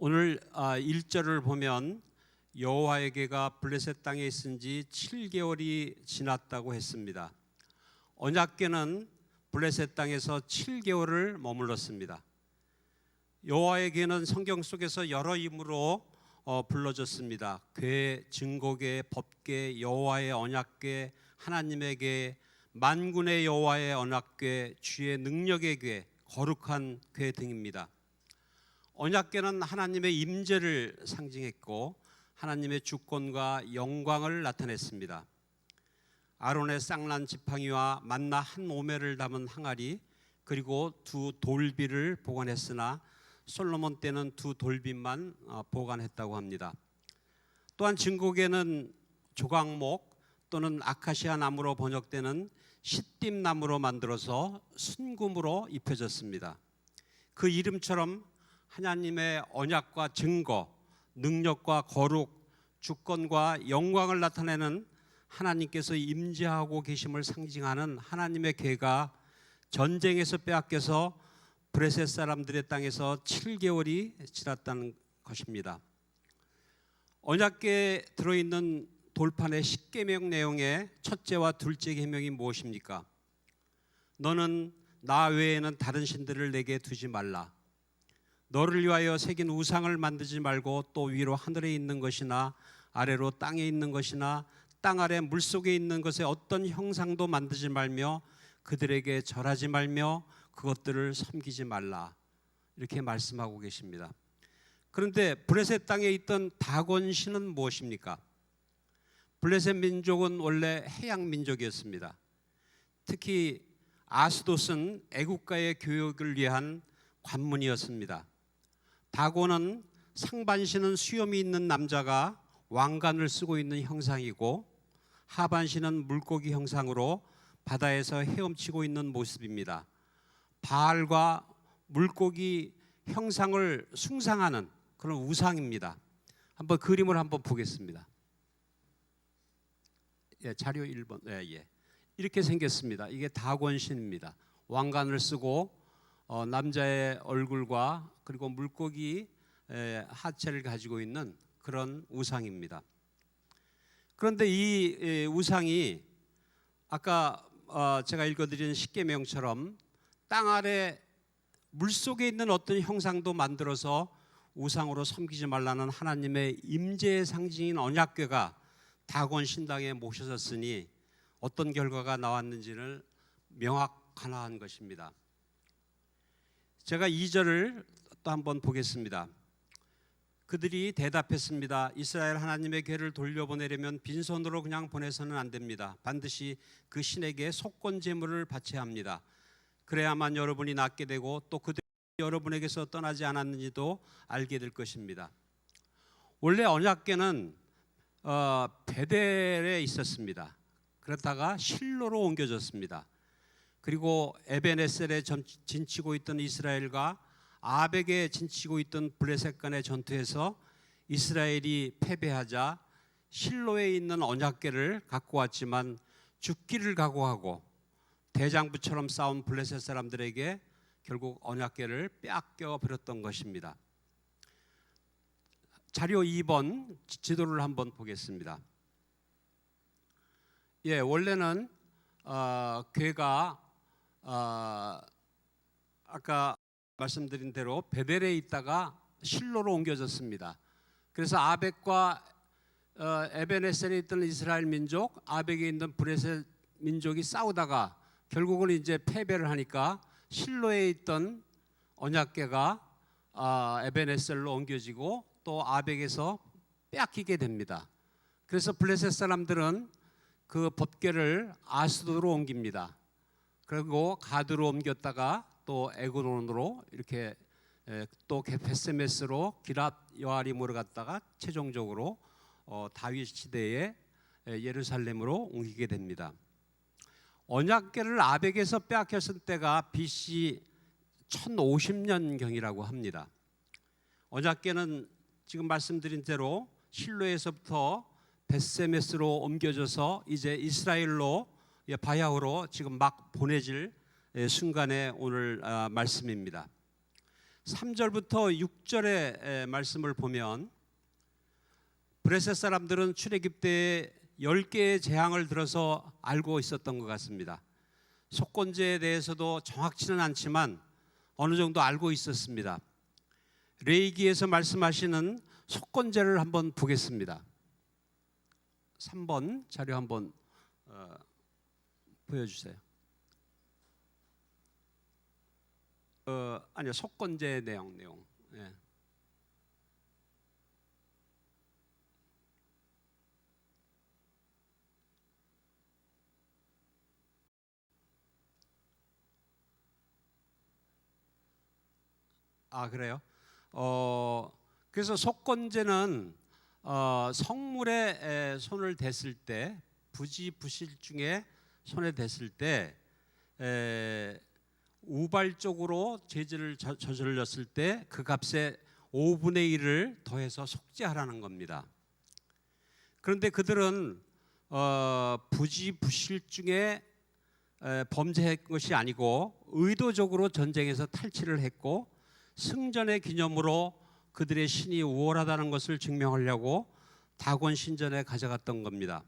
오늘 1절을 보면 여호와에게가 블레셋 땅에 있은 지 7개월이 지났다고 했습니다. 언약궤는 블레셋 땅에서 7개월을 머물렀습니다. 여호와에게는 성경 속에서 여러 이름으로 불러졌습니다. 궤, 증거궤, 법궤, 여호와의 언약궤, 하나님의 궤, 만군의 여호와의 언약궤, 주의 능력의 궤, 거룩한 궤 등입니다. 언약궤는 하나님의 임재를 상징했고 하나님의 주권과 영광을 나타냈습니다. 아론의 쌍난 지팡이와 만나 한 오매를 담은 항아리, 그리고 두 돌비를 보관했으나 솔로몬 때는 두 돌비만 보관했다고 합니다. 또한 증거궤는 조각목 또는 아카시아 나무로 번역되는 시띠 나무로 만들어서 순금으로 입혀졌습니다. 그 이름처럼 하나님의 언약과 증거, 능력과 거룩, 주권과 영광을 나타내는 하나님께서 임재하고 계심을 상징하는 하나님의 궤가 전쟁에서 빼앗겨서 브레셋 사람들의 땅에서 7개월이 지났다는 것입니다. 언약궤에 들어있는 돌판의 10계명 내용의 첫째와 둘째 계명이 무엇입니까? 너는 나 외에는 다른 신들을 내게 두지 말라. 너를 위하여 새긴 우상을 만들지 말고 또 위로 하늘에 있는 것이나 아래로 땅에 있는 것이나 땅 아래 물속에 있는 것의 어떤 형상도 만들지 말며 그들에게 절하지 말며 그것들을 섬기지 말라. 이렇게 말씀하고 계십니다. 그런데 블레셋 땅에 있던 다곤 신은 무엇입니까? 블레셋 민족은 원래 해양 민족이었습니다. 특히 아스돗은 애국가의 교육을 위한 관문이었습니다. 다곤은 상반신은 수염이 있는 남자가 왕관을 쓰고 있는 형상이고 하반신은 물고기 형상으로 바다에서 헤엄치고 있는 모습입니다. 바알과 물고기 형상을 숭상하는 그런 우상입니다. 한번 그림을 한번 보겠습니다. 자료 1번. 이렇게 생겼습니다. 이게 다곤신입니다. 왕관을 쓰고 남자의 얼굴과 그리고 물고기 하체를 가지고 있는 그런 우상입니다. 그런데 이 우상이 아까 제가 읽어드린 십계명처럼 땅 아래 물속에 있는 어떤 형상도 만들어서 우상으로 섬기지 말라는 하나님의 임재의 상징인 언약궤가 다곤 신당에 모셔졌으니 어떤 결과가 나왔는지를 명확한 것입니다. 제가 2절을 또 한번 보겠습니다. 그들이 대답했습니다. 이스라엘 하나님의 궤를 돌려보내려면 빈손으로 그냥 보내서는 안 됩니다. 반드시 그 신에게 속건 제물을 바쳐야 합니다. 그래야만 여러분이 낫게 되고 또 그들이 여러분에게서 떠나지 않았는지도 알게 될 것입니다. 원래 언약궤는 베델에 있었습니다. 그러다가 실로로 옮겨졌습니다. 그리고 에벤에셀에 진치고 있던 이스라엘과 아벡에 진치고 있던 블레셋 간의 전투에서 이스라엘이 패배하자 실로에 있는 언약궤를 갖고 왔지만 죽기를 각오하고 대장부처럼 싸운 블레셋 사람들에게 결국 언약궤를 빼앗겨 버렸던 것입니다. 자료 2번 지도를 한번 보겠습니다. 원래는 궤가 아까 말씀드린 대로 베델에 있다가 실로로 옮겨졌습니다. 그래서 아벡과 에벤에셀에 있던 이스라엘 민족, 아벡에 있는 브레셋 민족이 싸우다가 결국은 이제 패배를 하니까 실로에 있던 언약궤가 에벤에셀로 옮겨지고 또 아벡에서 빼앗기게 됩니다. 그래서 블레셋 사람들은 그 법궤를 아스돗으로 옮깁니다. 그리고 가드로 옮겼다가 또 에그론으로 이렇게 또 베세메스로 기랏 여아림으로 갔다가 최종적으로 다윗 시대에 예루살렘으로 옮기게 됩니다. 언약궤를 아벡에서 빼앗겼을 때가 BC 1050년경이라고 합니다. 언약궤는 지금 말씀드린 대로 실로에서부터 베세메스로 옮겨져서 이제 이스라엘로 바야흐로 지금 막 보내질 순간의 오늘 말씀입니다. 3절부터 6절의 말씀을 보면 브레셋 사람들은 출애굽 때에 10개의 재앙을 들어서 알고 있었던 것 같습니다. 속건제에 대해서도 정확치는 않지만 어느 정도 알고 있었습니다. 레위기에서 말씀하시는 속건제를 한번 보겠습니다. 3번 자료 한번 보여주세요. 아니요, 속건제 내용. 예. 그래요? 그래서 속건제는 성물에 손을 댔을 때, 부지부실 중에 손에 댔을 때 우발적으로 죄를 저질렀을 때 그 값에 5분의 1을 더해서 속죄하라는 겁니다. 그런데 그들은 부지부실 중에 범죄한 것이 아니고 의도적으로 전쟁에서 탈취를 했고 승전의 기념으로 그들의 신이 우월하다는 것을 증명하려고 다곤 신전에 가져갔던 겁니다.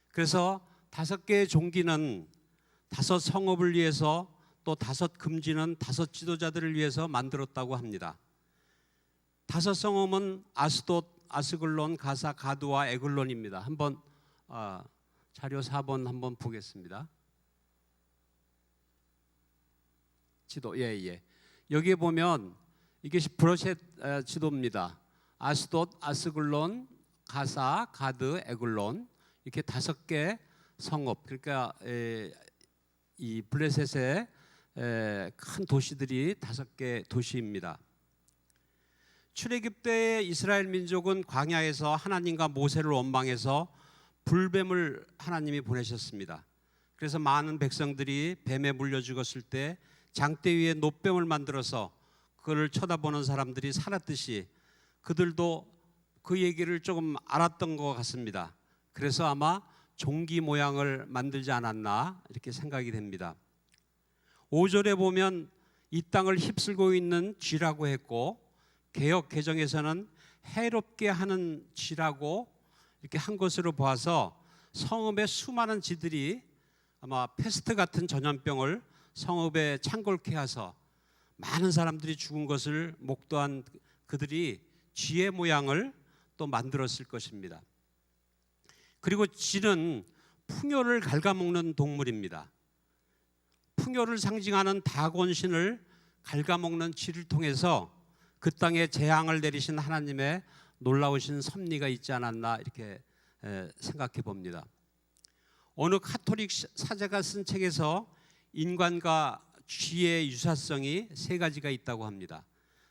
그래서 5개의 종기는 5 성읍을 위해서, 또 5 금지는 5 지도자들을 위해서 만들었다고 합니다. 5 성읍은 아스돗, 아스글론, 가사, 가드와 에글론입니다. 한번 자료 4번 한번 보겠습니다. 지도, 예. 여기에 보면 이것이 브레셋 지도입니다. 아스돗, 아스글론, 가사, 가드, 에글론, 이렇게 5개 성읍, 그러니까 이 브레셋의 큰 도시들이 5개 도시입니다. 출애굽 때 이스라엘 민족은 광야에서 하나님과 모세를 원망해서 불뱀을 하나님이 보내셨습니다. 그래서 많은 백성들이 뱀에 물려 죽었을 때 장대 위에 놋뱀을 만들어서 그를 쳐다보는 사람들이 살았듯이 그들도 그 얘기를 조금 알았던 것 같습니다. 그래서 아마 종기 모양을 만들지 않았나 이렇게 생각이 됩니다. 5절에 보면 이 땅을 휩쓸고 있는 쥐라고 했고, 개역 개정에서는 해롭게 하는 쥐라고 이렇게 한 것으로 보아서 성읍의 수많은 쥐들이 아마 패스트 같은 전염병을 성읍에 창궐케 해서 많은 사람들이 죽은 것을 목도한 그들이 쥐의 모양을 또 만들었을 것입니다. 그리고 쥐는 풍요를 갉아먹는 동물입니다. 풍요를 상징하는 다곤신을 갉아먹는 쥐를 통해서 그 땅에 재앙을 내리신 하나님의 놀라우신 섭리가 있지 않았나 이렇게 생각해 봅니다. 어느 카톨릭 사제가 쓴 책에서 인간과 쥐의 유사성이 3가지가 있다고 합니다.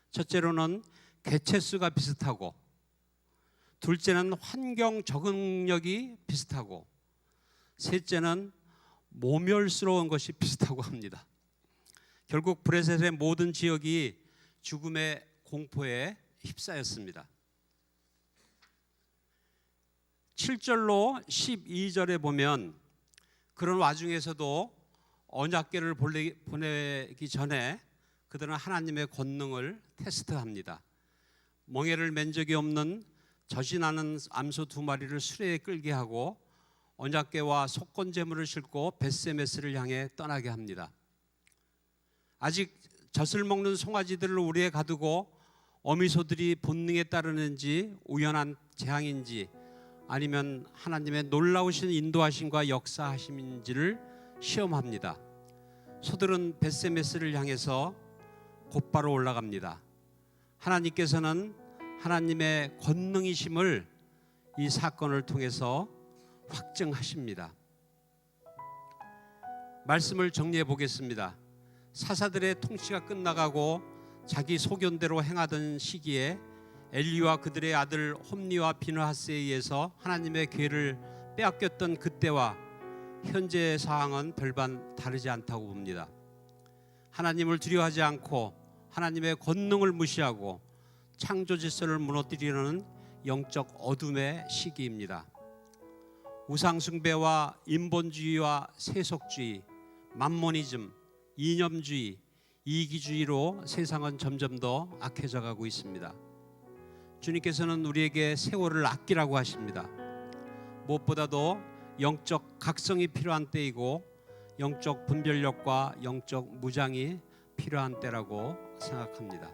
첫째로는 개체수가 비슷하고, 둘째는 환경 적응력이 비슷하고, 셋째는 모멸스러운 것이 비슷하고 합니다. 결국 브레셋의 모든 지역이 죽음의 공포에 휩싸였습니다. 7절로 12절에 보면 그런 와중에서도 언약궤를 보내기 전에 그들은 하나님의 권능을 테스트합니다. 멍에를 맨 적이 없는 저신하는 암소 2마리를 수레에 끌게 하고 언약궤와 속건제물을 싣고 벳세메스를 향해 떠나게 합니다. 아직 젖을 먹는 송아지들을 우리에 가두고 어미소들이 본능에 따르는지 우연한 재앙인지 아니면 하나님의 놀라우신 인도하심과 역사하심인지를 시험합니다. 소들은 벳세메스를 향해서 곧바로 올라갑니다. 하나님께서는 하나님의 권능이심을 이 사건을 통해서 확증하십니다. 말씀을 정리해 보겠습니다. 사사들의 통치가 끝나가고 자기 소견대로 행하던 시기에 엘리와 그들의 아들 홈니와 비느하스에 의해서 하나님의 궤를 빼앗겼던 그때와 현재의 상황은 별반 다르지 않다고 봅니다. 하나님을 두려워하지 않고 하나님의 권능을 무시하고 창조 질서를 무너뜨리려는 영적 어둠의 시기입니다. 우상숭배와 인본주의와 세속주의, 맘모니즘, 이념주의, 이기주의로 세상은 점점 더 악해져 가고 있습니다. 주님께서는 우리에게 세월을 아끼라고 하십니다. 무엇보다도 영적 각성이 필요한 때이고 영적 분별력과 영적 무장이 필요한 때라고 생각합니다.